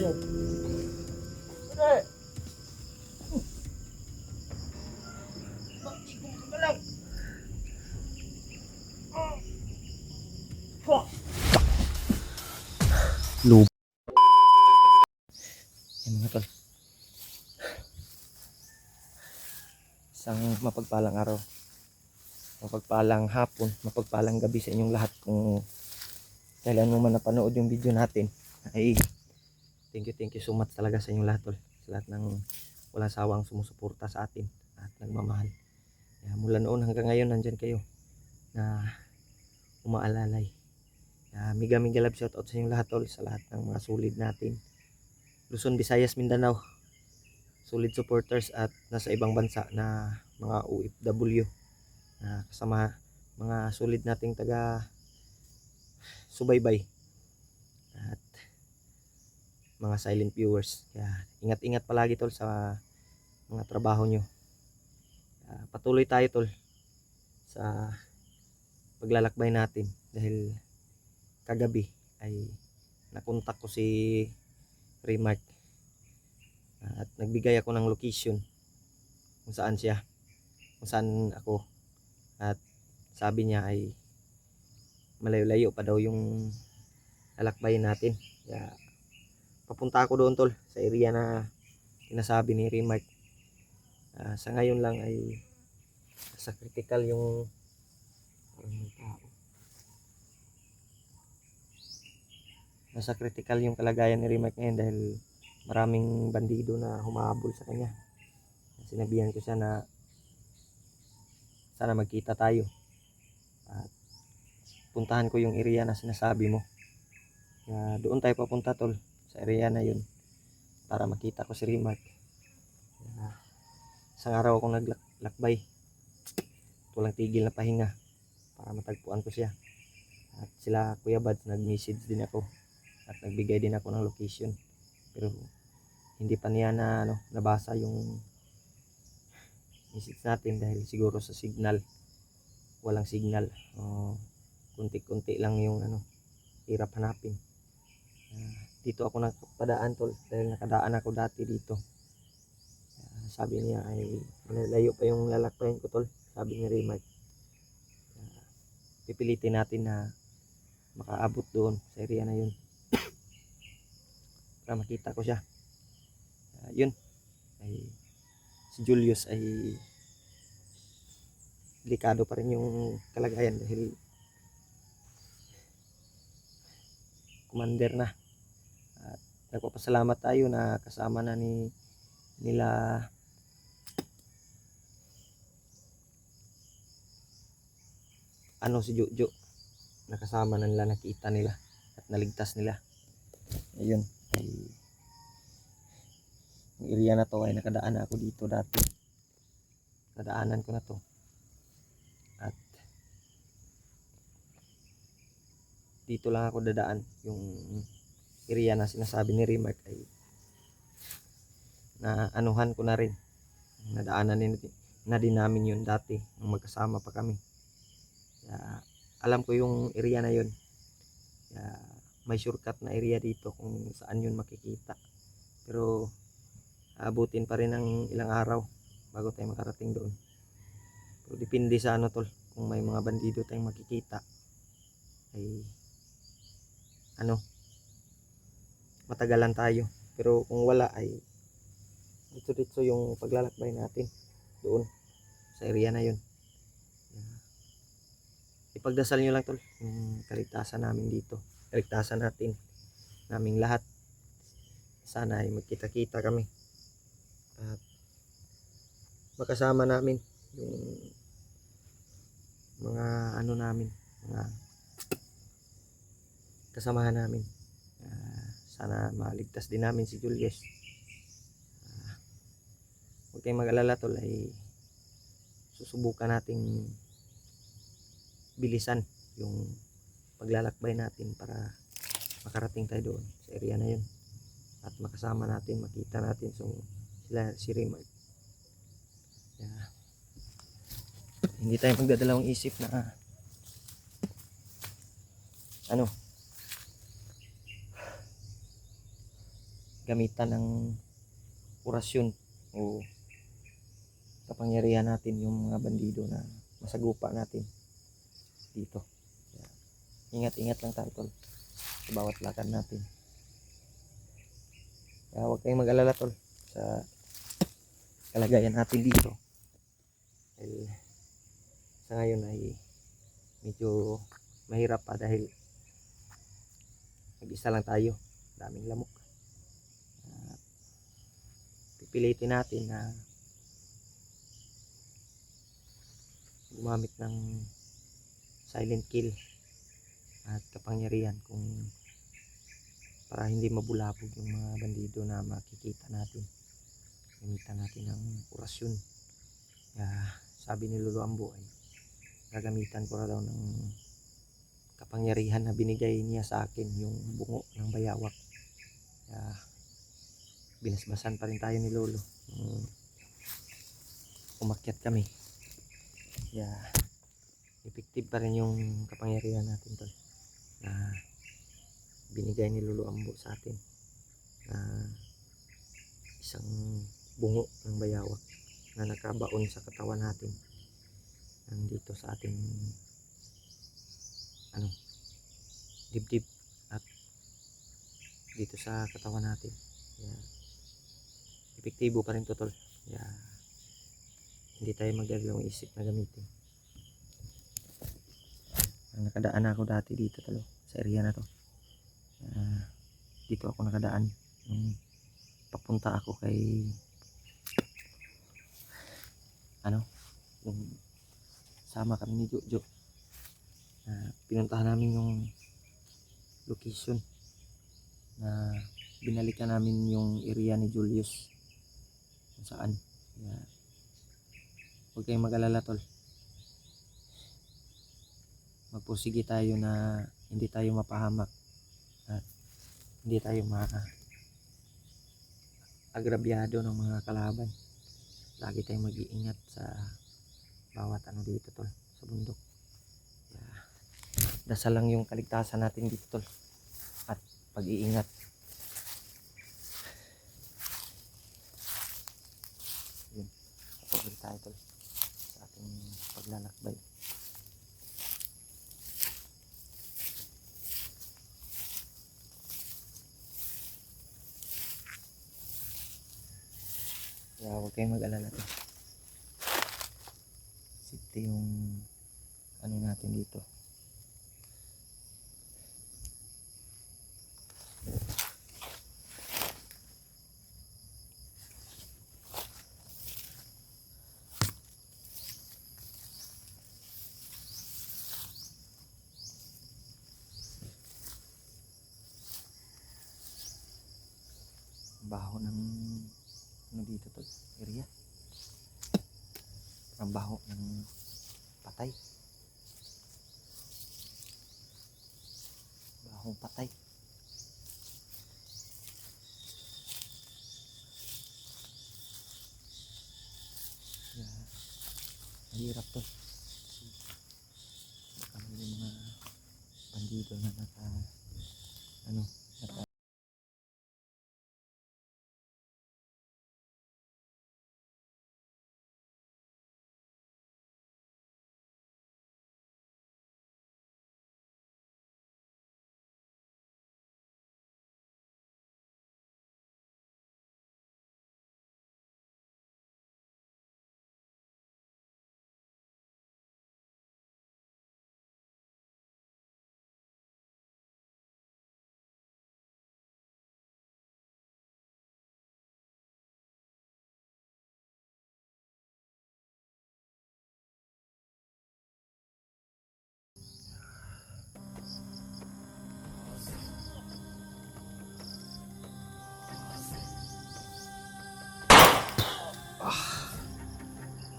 yan. Tara! Ikong ka lang! Lub. Yan mga tol. Isang mapagpalang araw. Mapagpalang hapon, mapagpalang gabi sa inyong lahat. Kung kailan mo man napanood yung video natin, ay thank you so much talaga sa inyong lahat tol. Sa lahat ng walang sawang sumusuporta sa atin at nagmamahal. Kaya mula noon hanggang ngayon nandyan kayo na umaalalay. Mega love shoutout sa inyong lahat tol, sa lahat ng mga solid natin. Luzon, Visayas, Mindanao, solid supporters at nasa ibang bansa na mga OFW na kasama mga solid nating taga subaybay at mga silent viewers. Kaya ingat-ingat palagi tol sa mga trabaho nyo. Patuloy tayo tol sa paglalakbay natin dahil kagabi ay nakontak ko si Remark at nagbigay ako ng location kung saan siya, kung saan ako, at sabi niya ay malayo-layo pa daw yung lalakbayin natin. Kaya papunta ako doon tol sa area na sinasabi ni Remark. Sa ngayon lang ay sa critical yung nasa critical yung kalagayan ni Remark ngayon dahil maraming bandido na humahabol sa kanya. Sinabihan ko siya na sana magkita tayo at puntahan ko yung area na sinasabi mo. Doon tayo papunta tol, sa area na yun, para makita ko si Remark. Isang araw akong naglakbay, walang tigil na pahinga para matagpuan ko siya. At sila Kuya Bads nag-message din ako at nagbigay din ako ng location, pero hindi pa niya na nabasa yung message natin dahil siguro sa signal, walang signal. Kunti-kunti lang yung hirap hanapin. Dito ako nagpadaan tol dahil nakadaan ako dati dito. Sabi niya ay malayo pa yung lalakbayin ko tol, sabi ni Remark. Pipilitin natin na makaabot doon sa area na yun para makita ko siya. Yun ay si Julius ay delikado pa rin yung kalagayan dahil commander na. At nagpapasalamat tayo na kasama na nila si Jojo, nakasama na nila, nakita nila at naligtas nila. Ayun ay yung area na to ay nakadaan na ako dito dati, nadaanan ko na to. At dito lang ako dadaan. Yung area na sinasabi ni Remark ay na anuhan ko na rin, nadaanan na din namin yun dati nung magkasama pa kami. Kaya alam ko yung area na yun. Kaya may shortcut na area dito kung saan yun makikita, pero abutin pa rin ng ilang araw bago tayo makarating doon. Pero depende sa tol, kung may mga bandido tayong makikita ay matagalan tayo, pero kung wala ay dito yung paglalakbay natin doon sa area na yun. Ipagdasal nyo lang tol yung kaligtasan namin dito, kaligtasan natin, naming lahat. Sana ay magkita-kita kami at makasama namin yung mga namin, mga kasamahan namin. Sana maligtas din namin si Julius. Huwag kayong mag-alala tol, ay susubukan nating bilisan yung paglalakbay natin para makarating tayo doon sa area na yun at makasama natin, makita natin si Remark. Hindi tayo magdadalawang isip na gamitan ng orasyon o kapangyarihan natin yung mga bandido na masagupa natin dito. Kaya, ingat-ingat lang tayo tol sa bawat lakad natin. Kaya huwag kayong mag-alala tol sa kalagayan natin dito. Dahil sa ngayon ay medyo mahirap pa dahil mag-isa lang tayo, daming lamok. Pipilitin natin na gumamit ng silent kill at kapangyarihan kung para hindi mabulabog yung mga bandido na makikita natin. Gamitan natin ng orasyon. Kaya sabi ni Lolo Ambo ay gagamitan ko raw ng kapangyarihan na binigay niya sa akin, yung bungo ng bayawak. Kaya binasbasan pa rin tayo ni Lolo umakyat kami. Kaya effective pa rin yung kapangyarihan natin tol na binigay ni Lolo Ambo sa atin, na isang bungo ng bayawak na nakabaon sa katawan natin nandito sa ating dibdib at dito sa katawan natin. Kaya epektibo pa rin to tol. Kaya hindi tayo magdalawang isip na gamitin. Nakadaan ako dati dito tol sa area na to. Dito ako nakadaan nung papunta ako kay nung sama kami ni Jojo. Pinuntahan namin yung location na binalikan namin yung area ni Julius kung saan. Huwag kayong mag-alala tol, magpursige tayo na hindi tayo mapahamak at hindi tayo agrabyado ng mga kalaban. Lagi tayong mag-iingat sa bawat dito tol sa bundok. Dasal lang yung kaligtasan natin dito tol at pag-iingat. Yun, kapag tayo tol sa ating paglalakbay. Kaya huwag kayong mag-alala tol, safety yung natin dito. Baho ng dito tol area, ang baho ng patay, bahong patay. Mahirap to, baka may mga bandido na naka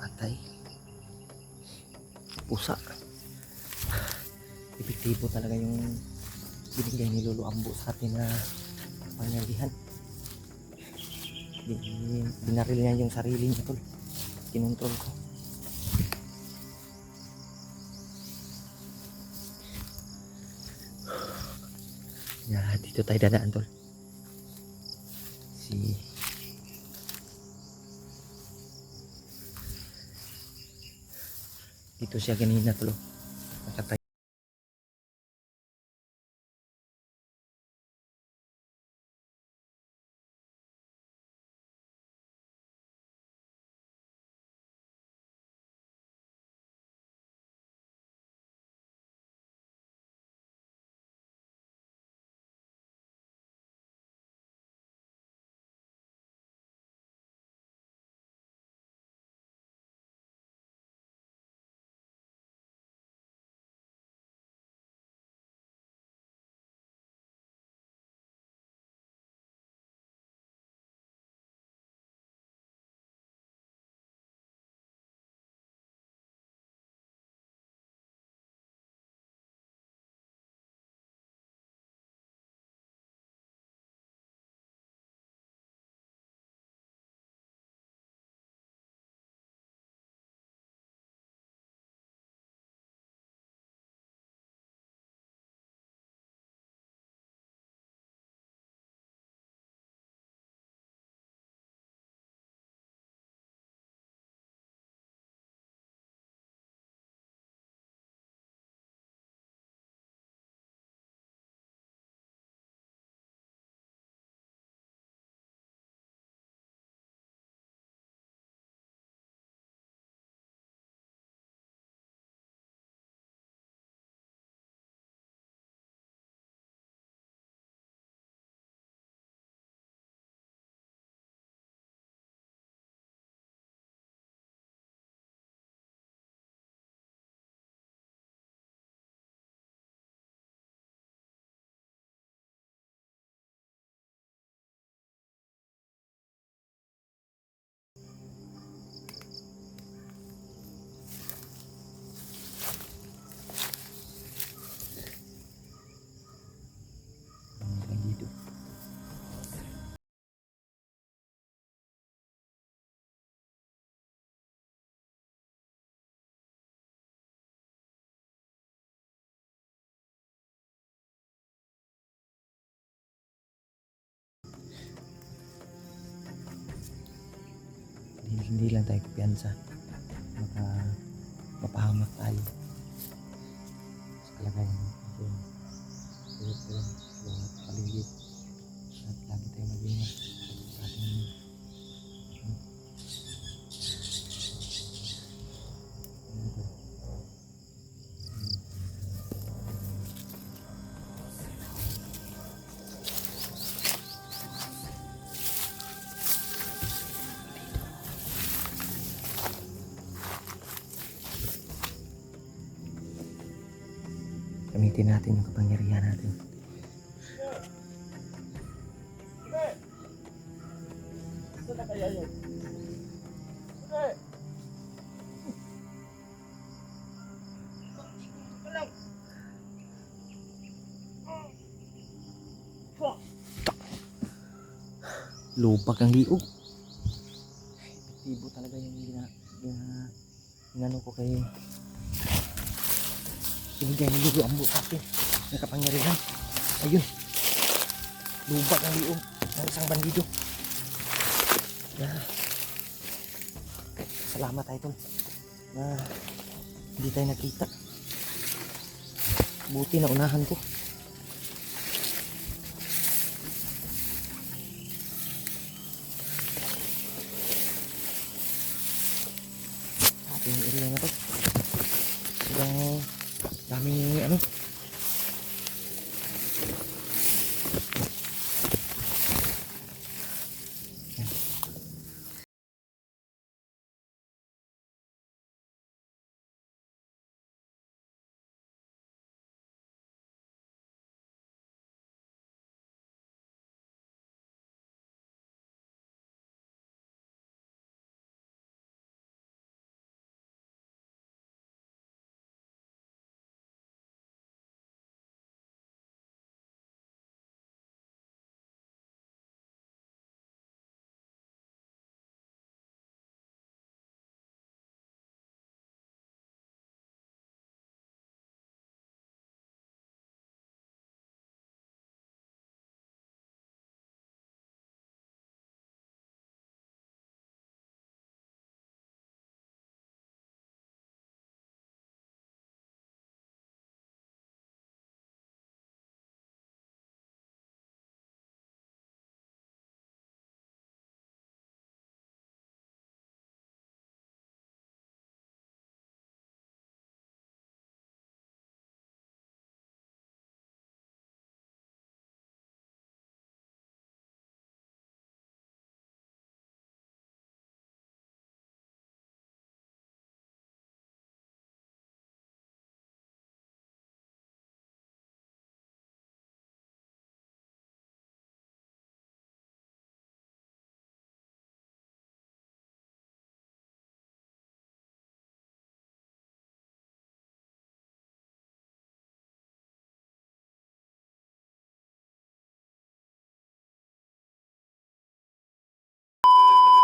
patay. Pusa. Epektibo talaga yung binigay ni Lolo Ambo sa atin na pangyarihan. Binaril niya yung sarili niya tol, kinontrol ko. Dito tayo dadaan tol. Si dito siya kanina tol. Nakatay. Dito. Hindi lang tayo kumpiyansa. Mapahamak tayo sa kalagayan natin. Pero sa paligid at lagi tayo mag-ingat sa ating gamitin natin yung kapangyarihan natin. Saan na kaya yun? Lubak ang liog. Epektibo talaga yung ginano ko kay binigay ni Lulu ang buo sa akin ng kapangyarihan. Ayun, lubak ang liog ng isang bandido. Salamat tayo tol na hindi tayo nakita. Buti na unahan ko.